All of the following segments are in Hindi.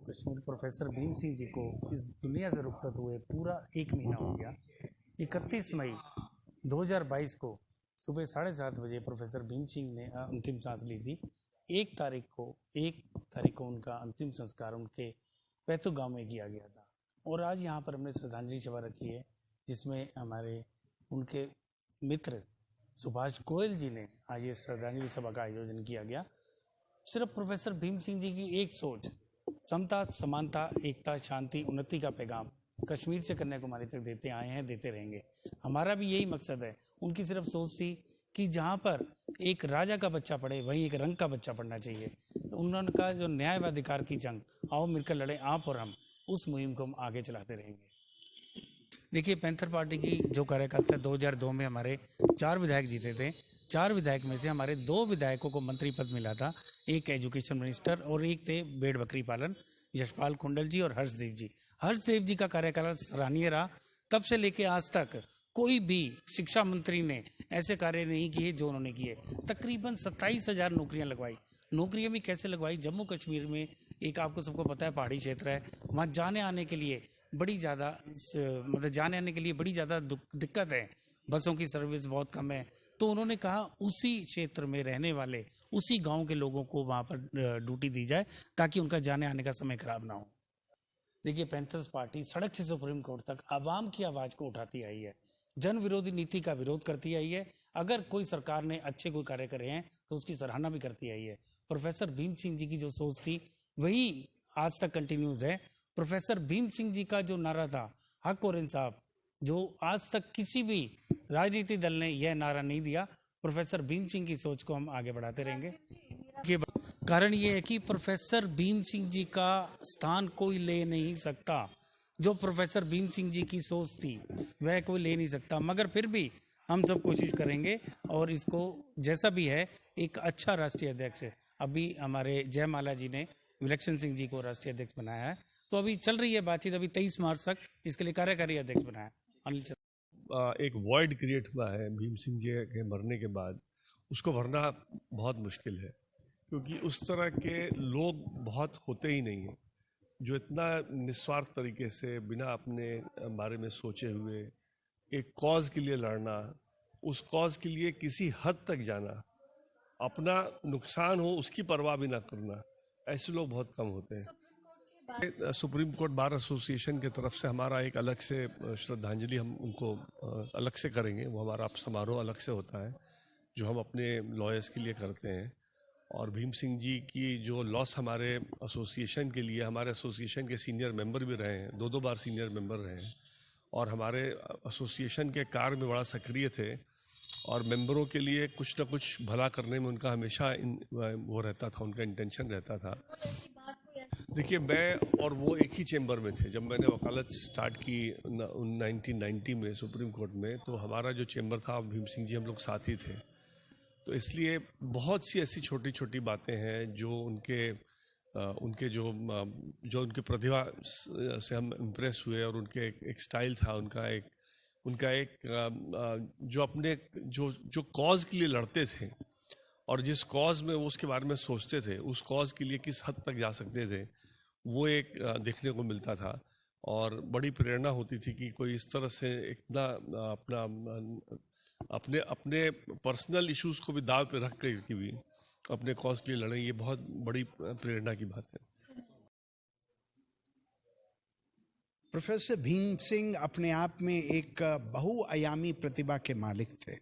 कश्मीर प्रोफेसर भीम सिंह जी को इस दुनिया से रुखसत हुए पूरा 1 महीना हो गया। 31 मई 2022 को सुबह 7:30 बजे प्रोफेसर भीम सिंह ने अंतिम सांस ली थी। 1 तारीख को उनका अंतिम संस्कार उनके पैतृक गांव में किया गया था और आज यहाँ पर हमने श्रद्धांजलि सभा रखी है, जिसमें हमारे उनके मित्र सुभाष गोयल जी ने आज ये श्रद्धांजलि सभा का आयोजन किया गया। सिर्फ प्रोफेसर भीम सिंह जी की एक सोच, समता, समानता, एकता, शांति, उन्नति का पैगाम कश्मीर से कन्याकुमारी तक देते आए हैं, देते रहेंगे। हमारा भी यही मकसद है। उनकी सिर्फ सोच थी कि जहाँ पर एक राजा का बच्चा पढ़े वहीं एक रंग का बच्चा पढ़ना चाहिए। उन्होंने कहा जो न्याय व अधिकार की जंग, आओ मिलकर लड़े आप और हम, उस मुहिम को हम आगे चलाते रहेंगे। देखिए, पैंथर पार्टी की जो कार्यकर्ता 2002 में हमारे 4 विधायक जीते थे। 4 विधायक में से हमारे 2 विधायकों को मंत्री पद मिला था, एक एजुकेशन मिनिस्टर और एक थे भेड़ बकरी पालन, यशपाल कुंडल जी और हर्षदेव जी। हर्षदेव जी का कार्यकाल सराहनीय रहा। तब से लेके आज तक कोई भी शिक्षा मंत्री ने ऐसे कार्य नहीं किए जो उन्होंने किए। तकरीबन 27,000 नौकरियां लगवाई। नौकरियां भी कैसे लगवाई? जम्मू कश्मीर में एक आपको सबको पता है पहाड़ी क्षेत्र है, वहाँ जाने आने के लिए बड़ी ज़्यादा दिक्कत है। बसों की सर्विस बहुत कम है। तो उन्होंने कहा उसी क्षेत्र में रहने वाले, उसी गांव के लोगों को वहाँ पर ड्यूटी दी जाए ताकि उनका जाने आने का समय खराब ना हो। देखिए, पैंथर्स पार्टी सड़क से सुप्रीम कोर्ट तक आवाम की आवाज़ को उठाती आई है, जन विरोधी नीति का विरोध करती आई है। अगर कोई सरकार ने अच्छे कोई कार्य करे हैं तो उसकी सराहना भी करती आई है। प्रोफेसर भीम सिंह जी की जो सोच थी वही आज तक कंटिन्यूज है। प्रोफेसर भीम सिंह जी का जो नारा था, हक और इंसाफ, जो आज तक किसी भी राजनीतिक दल ने यह नारा नहीं दिया। प्रोफेसर भीम सिंह की सोच को हम आगे बढ़ाते रहेंगे। कारण ये है कि प्रोफेसर भीम सिंह जी का स्थान कोई ले नहीं सकता। जो प्रोफेसर भीम सिंह जी की सोच थी वह कोई ले नहीं सकता, मगर फिर भी हम सब कोशिश करेंगे और इसको जैसा भी है एक अच्छा राष्ट्रीय अध्यक्ष है। अभी हमारे जयमाला जी ने विलक्षण सिंह जी को राष्ट्रीय अध्यक्ष बनाया है, तो अभी चल रही है बातचीत। अभी 23 मार्च तक इसके लिए कार्यकारी अध्यक्ष बनाया अनिल। एक वॉइड क्रिएट हुआ है भीम सिंह जी के मरने के बाद, उसको भरना बहुत मुश्किल है, क्योंकि उस तरह के लोग बहुत होते ही नहीं हैं जो इतना निस्वार्थ तरीके से बिना अपने बारे में सोचे हुए एक कॉज के लिए लड़ना, उस कॉज के लिए किसी हद तक जाना, अपना नुकसान हो उसकी परवाह भी ना करना, ऐसे लोग बहुत कम होते हैं। सुप्रीम कोर्ट बार एसोसिएशन की तरफ से हमारा एक अलग से श्रद्धांजलि हम उनको अलग से करेंगे। वो हमारा समारोह अलग से होता है जो हम अपने लॉयर्स के लिए करते हैं। और भीम सिंह जी की जो लॉस हमारे एसोसिएशन के लिए, हमारे एसोसिएशन के सीनियर मेंबर भी रहे हैं, 2 बार सीनियर मेंबर रहे हैं और हमारे एसोसिएशन के कार्य में बड़ा सक्रिय थे और मेंबरों के लिए कुछ न कुछ भला करने में उनका हमेशा वो रहता था, उनका इंटेंशन रहता था। देखिए, मैं और वो एक ही चेंबर में थे। जब मैंने वकालत स्टार्ट की 1990 में सुप्रीम कोर्ट में, तो हमारा जो चेंबर था भीम सिंह जी हम लोग साथ ही थे। तो इसलिए बहुत सी ऐसी छोटी छोटी बातें हैं जो उनके जो उनकी प्रतिभा से हम इम्प्रेस हुए और उनके एक स्टाइल था, उनका एक जो अपने जो कॉज के लिए लड़ते थे और जिस कॉज में वो उसके बारे में सोचते थे, उस कॉज के लिए किस हद तक जा सकते थे, वो एक देखने को मिलता था और बड़ी प्रेरणा होती थी कि कोई इस तरह से इतना अपने पर्सनल इश्यूज को भी दाव पे रख कर भी अपने कॉज के लिए लड़े। ये बहुत बड़ी प्रेरणा की बात है। प्रोफेसर भीम सिंह अपने आप में एक बहुआयामी प्रतिभा के मालिक थे।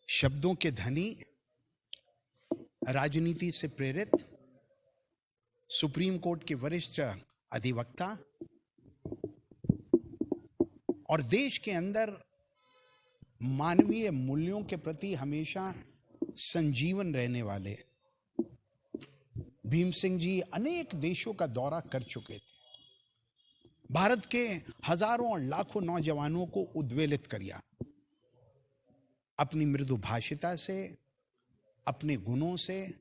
शब्दों के धनी, राजनीति से प्रेरित, सुप्रीम कोर्ट के वरिष्ठ अधिवक्ता और देश के अंदर मानवीय मूल्यों के प्रति हमेशा संजीवन रहने वाले भीम सिंह जी अनेक देशों का दौरा कर चुके थे। भारत के हजारों और लाखों नौजवानों को उद्वेलित किया अपनी मृदु भाषिता से, अपने गुणों से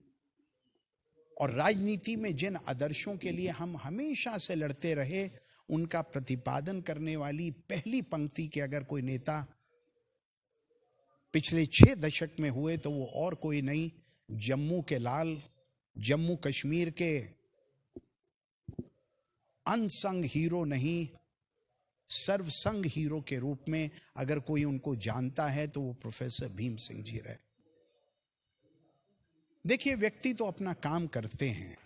और राजनीति में जिन आदर्शों के लिए हम हमेशा से लड़ते रहे, उनका प्रतिपादन करने वाली पहली पंक्ति के अगर कोई नेता पिछले 6 दशक में हुए तो वो और कोई नहीं, जम्मू के लाल, जम्मू कश्मीर के अनसंग हीरो नहीं, सर्वसंग हीरो के रूप में अगर कोई उनको जानता है तो वो प्रोफेसर भीम सिंह जी रहे। देखिए, व्यक्ति तो अपना काम करते हैं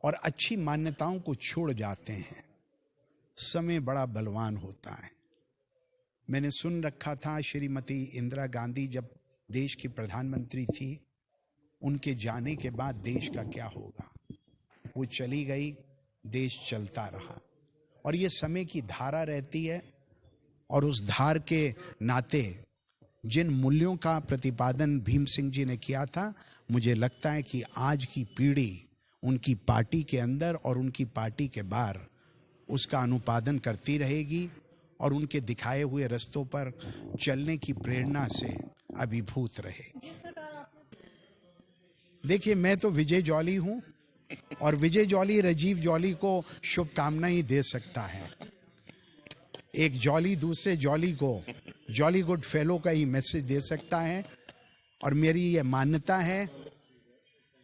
और अच्छी मान्यताओं को छोड़ जाते हैं, समय बड़ा बलवान होता है। मैंने सुन रखा था श्रीमती इंदिरा गांधी जब देश की प्रधानमंत्री थी, उनके जाने के बाद देश का क्या होगा। वो चली गई, देश चलता रहा, और ये समय की धारा रहती है। और उस धार के नाते जिन मूल्यों का प्रतिपादन भीम सिंह जी ने किया था, मुझे लगता है कि आज की पीढ़ी उनकी पार्टी के अंदर और उनकी पार्टी के बाहर उसका अनुपालन करती रहेगी और उनके दिखाए हुए रास्तों पर चलने की प्रेरणा से अभिभूत रहेगी। देखिए, मैं तो विजय जॉली हूं और विजय जॉली राजीव जॉली को शुभकामनाएं दे सकता है। एक जॉली दूसरे जॉली को जॉली गुड फेलो का ही मैसेज दे सकता है। और मेरी यह मान्यता है,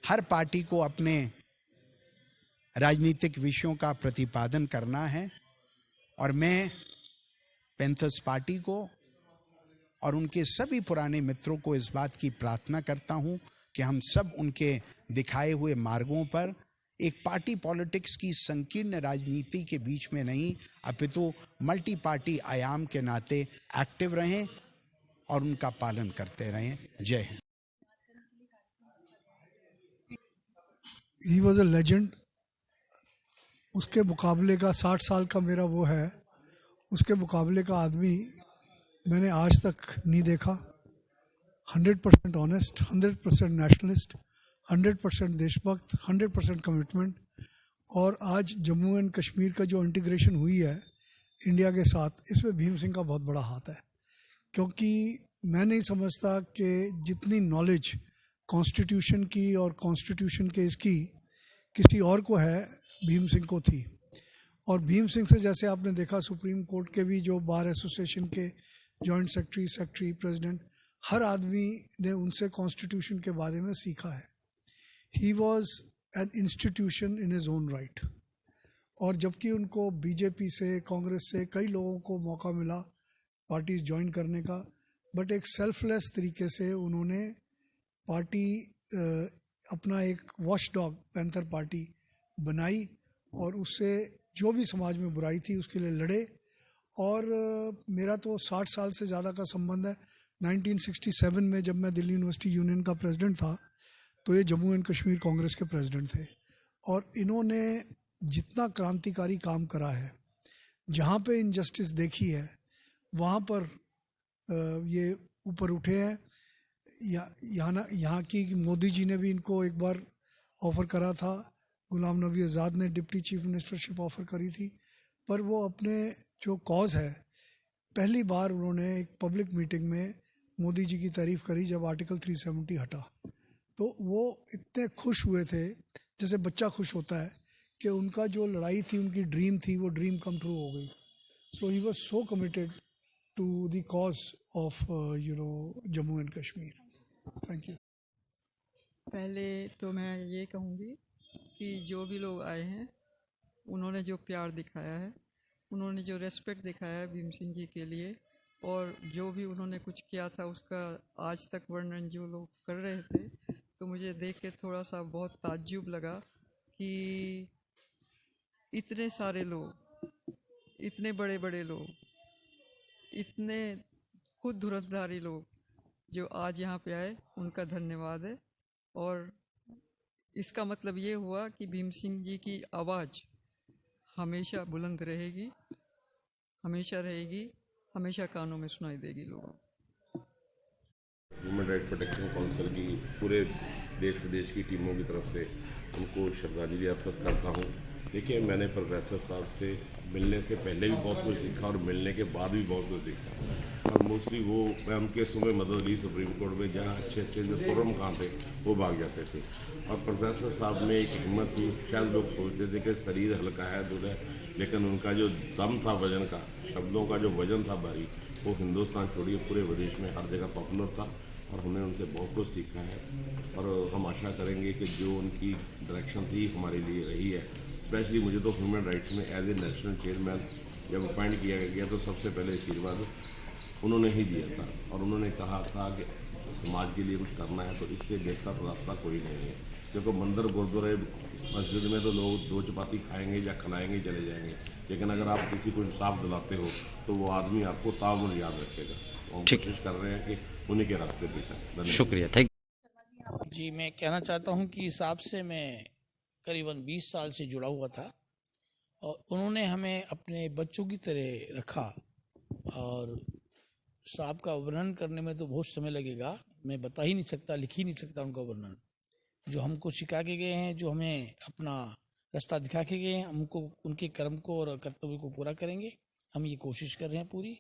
हर पार्टी को अपने राजनीतिक विषयों का प्रतिपादन करना है, और मैं पैंथर्स पार्टी को और उनके सभी पुराने मित्रों को इस बात की प्रार्थना करता हूं कि हम सब उनके दिखाए हुए मार्गों पर एक पार्टी पॉलिटिक्स की संकीर्ण राजनीति के बीच में नहीं, अपितु मल्टी पार्टी आयाम के नाते एक्टिव रहें और उनका पालन करते रहें। जय Hind. He was a legend. उसके मुकाबले का 60 साल का मेरा वो है, उसके मुकाबले का आदमी मैंने आज तक नहीं देखा। 100% ऑनेस्ट, 100% नेशनलिस्ट, 100% देशभक्त, 100% कमिटमेंट। और आज जम्मू एंड कश्मीर का जो इंटीग्रेशन हुई है इंडिया के साथ, इसमें भीम सिंह का बहुत बड़ा हाथ है। क्योंकि मैं नहीं समझता कि जितनी नॉलेज कॉन्स्टिट्यूशन की और कॉन्स्टिट्यूशन के इसकी किसी और को है, भीम सिंह को थी। और भीम सिंह से जैसे आपने देखा, सुप्रीम कोर्ट के भी जो बार एसोसिएशन के जॉइंट सेक्रेटरी, प्रेसिडेंट, हर आदमी ने उनसे कॉन्स्टिट्यूशन के बारे में सीखा है। He was an institution in his own right. और जबकि उनको बीजेपी से, कांग्रेस से कई लोगों को मौका मिला पार्टीज ज्वाइन करने का, बट एक सेल्फलेस तरीके से उन्होंने पार्टी अपना एक वॉच डॉग पैंथर पार्टी बनाई और उससे जो भी समाज में बुराई थी उसके लिए लड़े। और मेरा तो 60 साल से ज़्यादा का संबंध है। 1967 में जब मैं दिल्ली यूनिवर्सिटी यूनियन का प्रेसिडेंट था, तो ये जम्मू एंड कश्मीर कांग्रेस के प्रेसिडेंट थे। और इन्होंने जितना क्रांतिकारी काम करा है, जहाँ पे इनजस्टिस देखी है, वहाँ पर ये ऊपर उठे हैं। यहाँ की मोदी जी ने भी इनको एक बार ऑफ़र करा था, गुलाम नबी आज़ाद ने डिप्टी चीफ मिनिस्टरशिप ऑफ़र करी थी, पर वो अपने जो कॉज है, पहली बार उन्होंने एक पब्लिक मीटिंग में मोदी जी की तारीफ़ करी जब आर्टिकल 370 हटा। तो वो इतने खुश हुए थे जैसे बच्चा खुश होता है कि उनका जो लड़ाई थी, उनकी ड्रीम थी, वो ड्रीम कम ट्रू हो गई। So he was so committed to the cause of Jammu and Kashmir. Thank you. पहले तो मैं ये कहूँगी कि जो भी लोग आए हैं, उन्होंने जो प्यार दिखाया है, उन्होंने जो रेस्पेक्ट दिखाया है भीम सिंह जी के लिए, और जो भी उन्होंने कुछ किया था उसका आज तक वर्णन जो लोग कर रहे थे, तो मुझे देख के थोड़ा सा बहुत ताज्जुब लगा कि इतने सारे लोग, इतने बड़े बड़े लोग, इतने खुद धुरंधारी लोग जो आज यहाँ पे आए, उनका धन्यवाद है। और इसका मतलब ये हुआ कि भीम सिंह जी की आवाज़ हमेशा बुलंद रहेगी, हमेशा रहेगी, हमेशा कानों में सुनाई देगी लोगों। ह्यूमन राइट प्रोटेक्शन काउंसिल की पूरे देश विदेश की टीमों की तरफ से उनको श्रद्धांजलि अर्पित करता हूँ। देखिए, मैंने प्रोफेसर साहब से मिलने से पहले भी बहुत कुछ सीखा और मिलने के बाद भी बहुत कुछ सीखा। और मोस्टली वो, मैं उनके सुबह मदद ली सुप्रीम कोर्ट में, जहाँ अच्छे जो फोरम कहाँ थे वो भाग जाते थे। और प्रोफेसर साहब में एक हिम्मत थी। शायद लोग सोचते थे कि शरीर हल्का है, दूर है, लेकिन उनका जो दम था वजन का, शब्दों का जो वजन था भारी, वो हिंदुस्तान छोड़िए पूरे विदेश में हर जगह पॉपुलर था। और हमने उनसे बहुत कुछ सीखा है और हम आशा करेंगे कि जो उनकी डायरेक्शन थी हमारे लिए रही है। स्पेशली मुझे तो ह्यूमन राइट्स में एज ए नेशनल चेयरमैन जब अपॉइंट किया गया तो सबसे पहले आशीर्वाद उन्होंने ही दिया था और उन्होंने कहा था कि समाज के लिए कुछ करना है तो इससे बेहतर रास्ता कोई नहीं है, क्योंकि मंदिर गुरुद्वारे मस्जिद में तो लोग दो चपाती खाएंगे या खिलाएंगे चले जाएंगे, लेकिन अगर आप किसी को इंसाफ दिलाते हो तो वो आदमी आपको ताउम्र याद रखेगा। हम कोशिश कर रहे हैं कि उन्हीं के रास्ते पे चलें। शुक्रिया, थैंक जी, मैं कहना चाहता हूं कि हिसाब से मैं करीबन 20 साल से जुड़ा हुआ था और उन्होंने हमें अपने बच्चों की तरह रखा और साहब का वर्णन करने में तो बहुत समय लगेगा, मैं बता ही नहीं सकता, लिख ही नहीं सकता उनका वर्णन। जो हमको सिखा के गए हैं, जो हमें अपना रास्ता दिखा के गए हैं, हमको उनके कर्म को और कर्तव्य को पूरा करेंगे। हम ये कोशिश कर रहे हैं पूरी।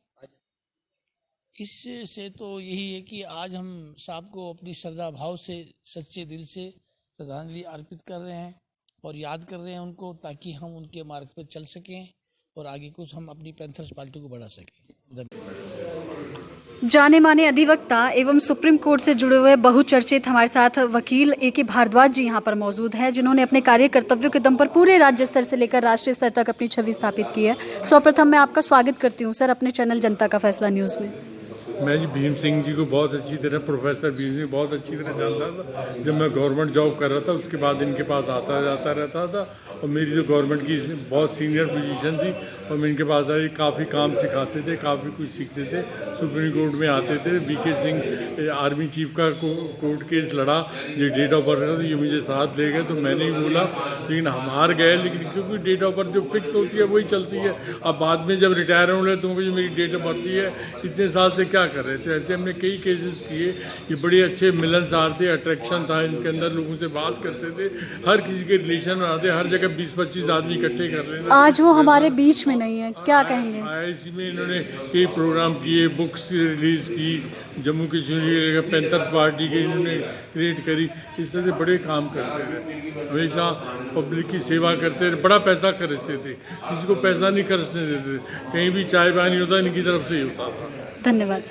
इससे तो यही है कि आज हम साहब को अपनी श्रद्धा भाव से सच्चे दिल से श्रद्धांजलि अर्पित कर रहे हैं और याद कर रहे हैं उनको, ताकि हम उनके मार्ग पर चल सकें और आगे कुछ हम अपनी पैंथर्स पार्टी को बढ़ा सकें। जाने माने अधिवक्ता एवं सुप्रीम कोर्ट से जुड़े हुए बहुचर्चित हमारे साथ वकील A.K. भारद्वाज जी यहां पर मौजूद हैं, जिन्होंने अपने कार्य कर्तव्यों के दम पर पूरे राज्य स्तर से लेकर राष्ट्रीय स्तर तक अपनी छवि स्थापित की है। सर्वप्रथम मैं आपका स्वागत करती हूं सर अपने चैनल जनता का फैसला न्यूज़ में। मैं जी भीम सिंह जी को बहुत अच्छी तरह, प्रोफेसर भीम सिंह बहुत अच्छी तरह जानता था। जब मैं गवर्नमेंट जॉब कर रहा था उसके बाद इनके पास आता जाता रहता था और मेरी जो गवर्नमेंट की बहुत सीनियर पोजीशन थी और मैं इनके पास आई, काफ़ी काम सिखाते थे, काफ़ी कुछ सीखते थे। सुप्रीम कोर्ट में आते थे। V.K. सिंह आर्मी चीफ का कोर्ट केस लड़ा, ये डेट ऑफ बर्थ था, ये मुझे साथ ले गए तो मैंने ही बोला, लेकिन हम हार गए। लेकिन क्योंकि डेट ऑफ बर्थ जो फिक्स होती है वही चलती है। अब बाद में जब रिटायर होने तो मुझे मेरी डेट ऑफ बर्थ ही है, इतने साल से क्या कर रहे थे। ऐसे हमने कई केसेस किए। ये बड़े अच्छे मिलनसार थे, अट्रैक्शन था इनके अंदर, लोगों से बात करते थे, हर किसी के रिलेशन बनाते, हर जगह 20-25 आदमी इकट्ठे कर रहे थे। आज वो हमारे बीच में नहीं है, क्या कहेंगे? IIC में इन्होंने कई प्रोग्राम किए, बुक्स रिलीज की, जम्मू कश्मीर पैंथर्स पार्टी के इन्होंने क्रिएट करी। इस तरह से बड़े काम करते थे, हमेशा पब्लिक की सेवा करते थे, बड़ा पैसा खर्चते थे, किसी को पैसा नहीं खर्चने देते थे। कहीं भी चाय पानी होता इनकी तरफ से ही होता था। धन्यवाद।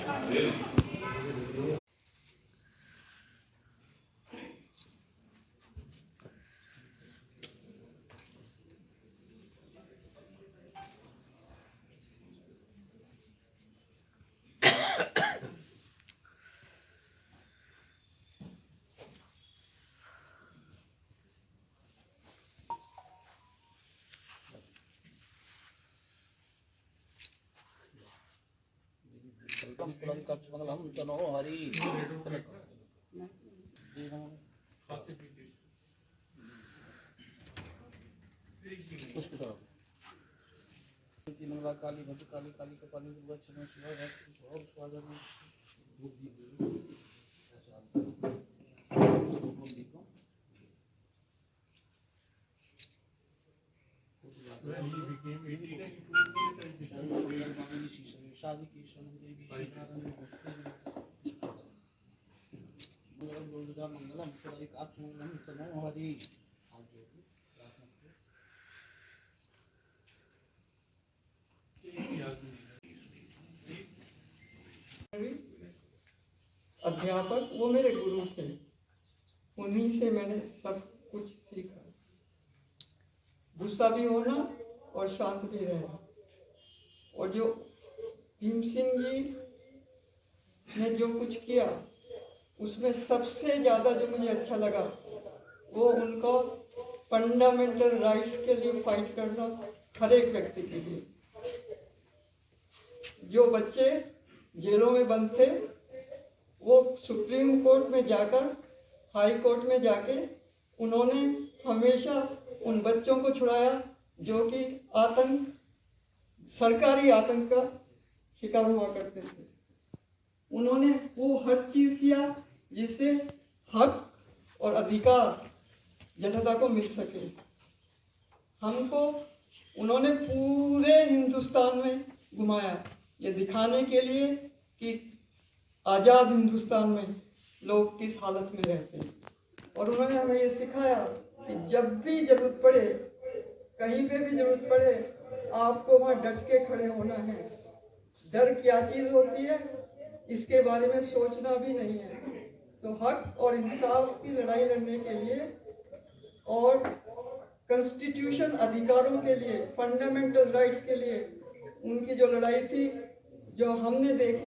अध्यापक वो मेरे गुरु थे, उन्हीं से मैंने सब कुछ सीखा। गुस्सा भी होना और शांत भी रहना। और जो भीम सिंह जी ने जो कुछ किया उसमें सबसे ज़्यादा जो मुझे अच्छा लगा वो उनका फंडामेंटल राइट्स के लिए फाइट करना, हर एक व्यक्ति के लिए। जो बच्चे जेलों में बंद थे वो सुप्रीम कोर्ट में जाकर, हाई कोर्ट में जाके उन्होंने हमेशा उन बच्चों को छुड़ाया जो कि आतंक, सरकारी आतंक का शिकार हुआ करते थे। उन्होंने वो हर चीज़ किया जिससे हक और अधिकार जनता को मिल सके। हमको उन्होंने पूरे हिंदुस्तान में घुमाया, ये दिखाने के लिए कि आज़ाद हिंदुस्तान में लोग किस हालत में रहते हैं। और उन्होंने हमें ये सिखाया कि जब भी जरूरत पड़े, कहीं पे भी जरूरत पड़े, आपको वहाँ डट के खड़े होना है। डर क्या चीज़ होती है इसके बारे में सोचना भी नहीं है। तो हक और इंसाफ की लड़ाई लड़ने के लिए और कॉन्स्टिट्यूशन अधिकारों के लिए, फंडामेंटल राइट्स के लिए उनकी जो लड़ाई थी, जो हमने देखी